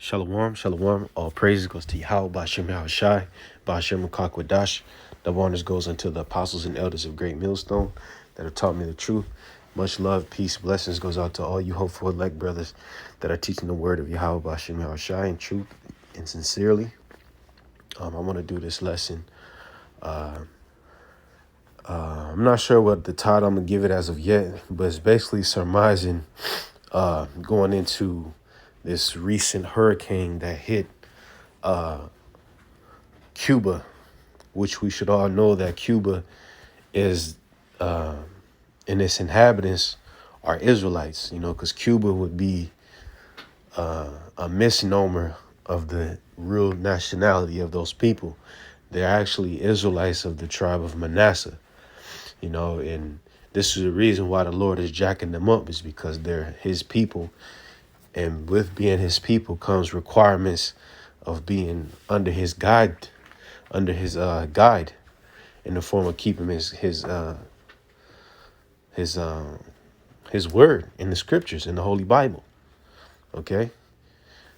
Shalom, shalom. All praises goes to Yahweh, Bashem Yahushai, Bashem Kakwadash. The honors goes unto the apostles and elders of Great Millstone that have taught me the truth. Much love, peace, blessings goes out to all you hopeful elect brothers that are teaching the word of Yahweh, Bashem Yahushai in truth and sincerely. I want to do this lesson. I'm not sure what the title I'm going to give it as of yet, but it's basically surmising going into this recent hurricane that hit Cuba, which we should all know that Cuba is, and its inhabitants are Israelites, because Cuba would be a misnomer of the real nationality of those people. They're actually Israelites of the tribe of Manasseh, and this is the reason why the Lord is jacking them up, is because they're his people. And with being his people comes requirements of being under his guide in the form of keeping his word in the scriptures, in the Holy Bible. Okay?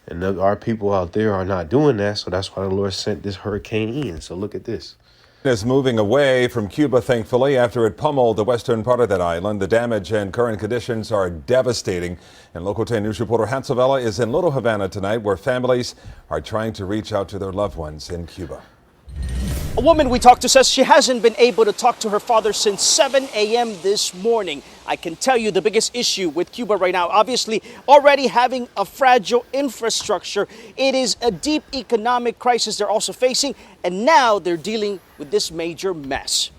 And our people out there are not doing that, so that's why the Lord sent this hurricane in. So look at this. Is moving away from Cuba, thankfully, after it pummeled the western part of that island. The damage and current conditions are devastating. And Local 10 News reporter Hansavella is in Little Havana tonight, where families are trying to reach out to their loved ones in Cuba. A woman we talked to says she hasn't been able to talk to her father since 7 a.m. this morning. I can tell you the biggest issue with Cuba right now, obviously already having a fragile infrastructure. It is a deep economic crisis they're also facing, and now they're dealing with this major mess.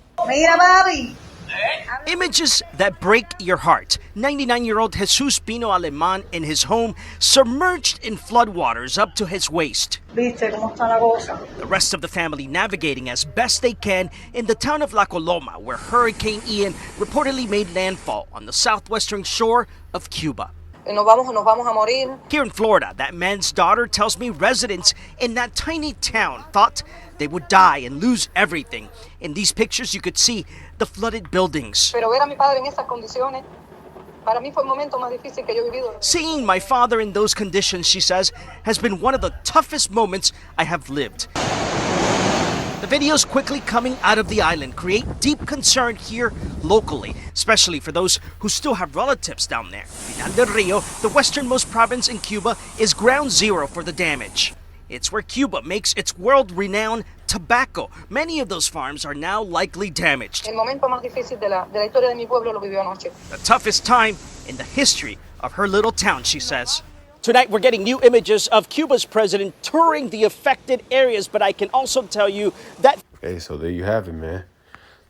Images that break your heart. 99-year-old Jesus Pino Aleman in his home, submerged in floodwaters up to his waist. The rest of the family navigating as best they can in the town of La Coloma, where Hurricane Ian reportedly made landfall on the southwestern shore of Cuba. Here in Florida, that man's daughter tells me residents in that tiny town thought they would die and lose everything. In these pictures, you could see the flooded buildings. Seeing my father in those conditions, she says, has been one of the toughest moments I have lived. The videos quickly coming out of the island create deep concern here locally, especially for those who still have relatives down there. Pinar del Rio, the westernmost province in Cuba, is ground zero for the damage. It's where Cuba makes its world-renowned tobacco. Many of those farms are now likely damaged. The toughest time in the history of her little town, she says. Tonight, we're getting new images of Cuba's president touring the affected areas, but I can also tell you that... Okay, so there you have it, man.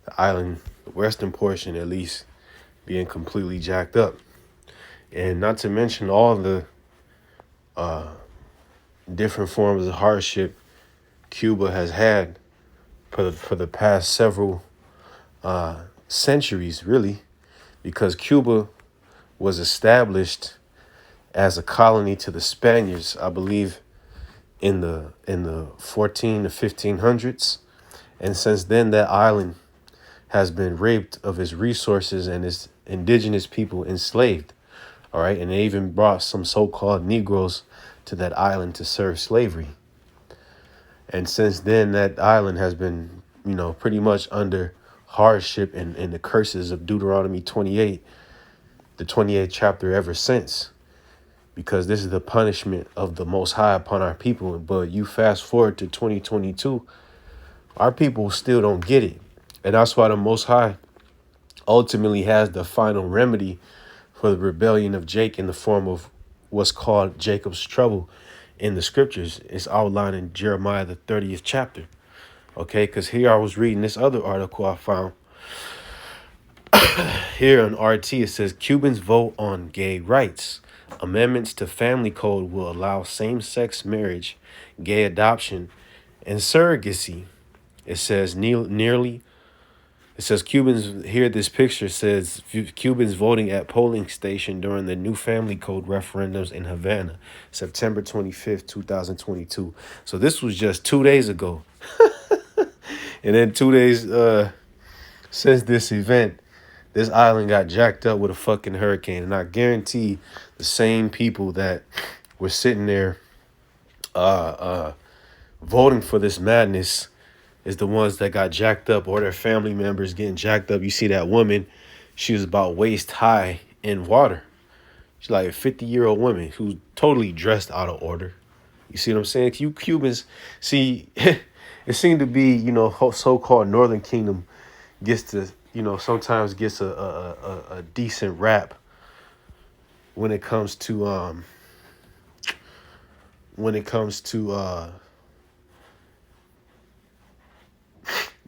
The island, the western portion at least, being completely jacked up. And not to mention all the different forms of hardship Cuba has had for the past several centuries, really, because Cuba was established as a colony to the Spaniards, I believe, in the 14 to 1500s, and since then that island has been raped of its resources and its indigenous people enslaved. All right, and they even brought some so-called Negroes to that island to serve slavery. And since then, that island has been, pretty much under hardship and the curses of Deuteronomy 28, the 28th chapter ever since. Because this is the punishment of the Most High upon our people. But you fast forward to 2022, our people still don't get it. And that's why the Most High ultimately has the final remedy for the rebellion of Jake in the form of what's called Jacob's trouble in the scriptures. It's outlined in Jeremiah, the 30th chapter. Okay, because here I was reading this other article I found. Here on RT, it says Cubans vote on gay rights. Amendments to family code will allow same-sex marriage, gay adoption, and surrogacy. It says Cubans, here this picture says Cubans voting at polling station during the new family code referendums in Havana, September 25th, 2022. So this was just 2 days ago. And then 2 days since this event, this island got jacked up with a fucking hurricane. And I guarantee the same people that were sitting there voting for this madness is the ones that got jacked up or their family members getting jacked up. You see that woman, she was about waist high in water. She's like a 50-year-old woman who's totally dressed out of order. You see what I'm saying? You Cubans, see, it seemed to be, so-called Northern Kingdom gets to, sometimes gets a decent rap when it comes to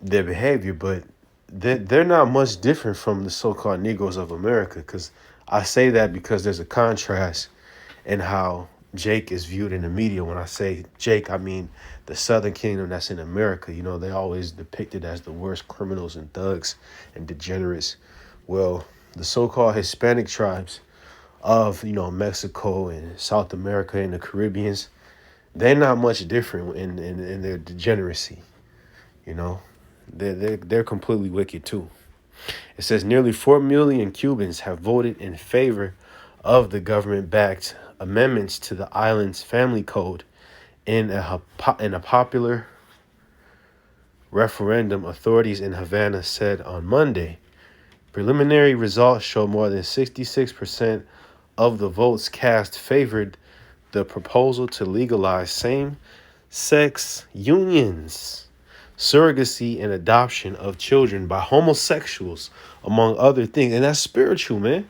their behavior, but they're not much different from the so-called Negroes of America. Because I say that because there's a contrast in how Jake is viewed in the media. When I say Jake, I mean the Southern Kingdom that's in America. They always depicted as the worst criminals and thugs and degenerates. Well, the so-called Hispanic tribes of, Mexico and South America and the Caribbeans, they're not much different in their degeneracy. They're completely wicked too. It says nearly 4 million Cubans have voted in favor of the government-backed amendments to the island's family code in a popular referendum, authorities in Havana said on Monday. Preliminary results show more than 66% of the votes cast favored the proposal to legalize same-sex unions, surrogacy, and adoption of children by homosexuals, among other things. And that's spiritual, man.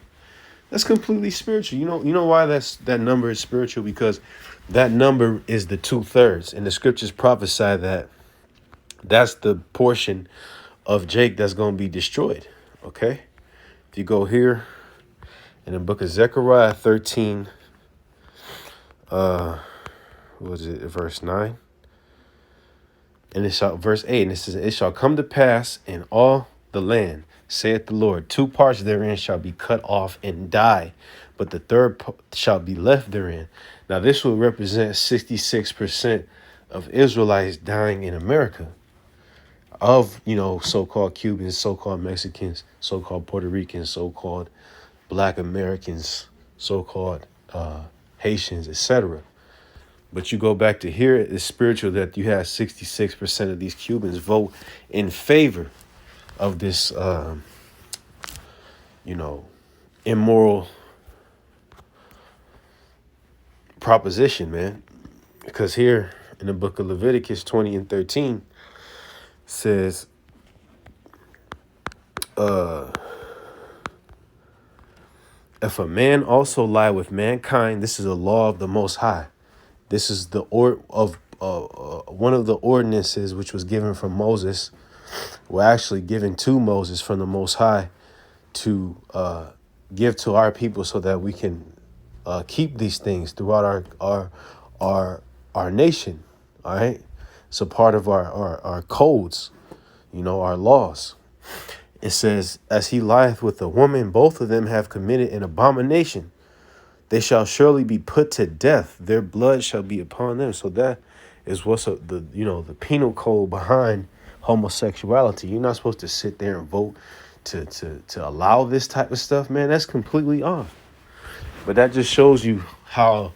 That's completely spiritual. You know why that number is spiritual? Because that number is the 2/3, and the scriptures prophesy that that's the portion of Jake that's going to be destroyed. Okay, if you go here in the book of Zechariah 13, verse 9, and verse 8, and it says, "It shall come to pass in all the land, saith the Lord, 2 parts therein shall be cut off and die, but the third shall be left therein." Now this will represent 66% of Israelites dying in America, of, so-called Cubans, so-called Mexicans, so-called Puerto Ricans, so-called Black Americans, so-called Haitians, etc. But you go back to here, it's spiritual that you have 66% of these Cubans vote in favor of this, immoral proposition, man. Because here in the book of Leviticus 20 and 13 says, if a man also lie with mankind, this is a law of the Most High. This is the one of the ordinances which was given from Moses, were actually given to Moses from the Most High to give to our people so that we can keep these things throughout our nation. All right, it's a part of our codes, our laws. It says, as he lieth with a woman, both of them have committed an abomination. They shall surely be put to death. Their blood shall be upon them. So that is what's the penal code behind homosexuality. You're not supposed to sit there and vote to allow this type of stuff, man. That's completely off. But that just shows you how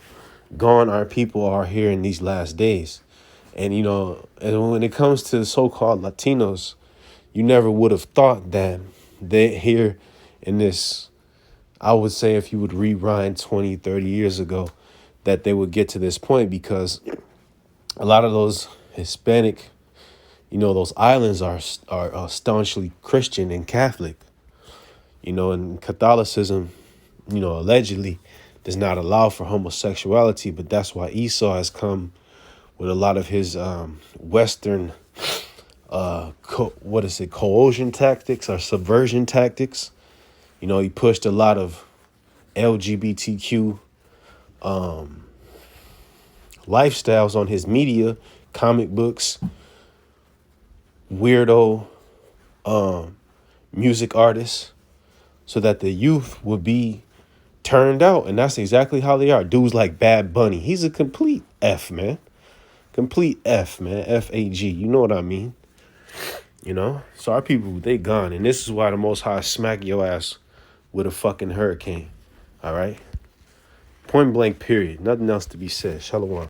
gone our people are here in these last days. And, and when it comes to the so-called Latinos, you never would have thought that they here in this, I would say if you would rewind 20, 30 years ago, that they would get to this point, because a lot of those Hispanic, those islands are staunchly Christian and Catholic, and Catholicism, allegedly does not allow for homosexuality. But that's why Esau has come with a lot of his Western coercion tactics or subversion tactics. He pushed a lot of LGBTQ lifestyles on his media, comic books, weirdo music artists, so that the youth would be turned out. And that's exactly how they are. Dudes like Bad Bunny, he's a complete F, man. Complete F, man. F-A-G. You know what I mean? So our people, they gone. And this is why the Most High smack your ass with a fucking hurricane. All right? Point blank, period. Nothing else to be said. Shalom.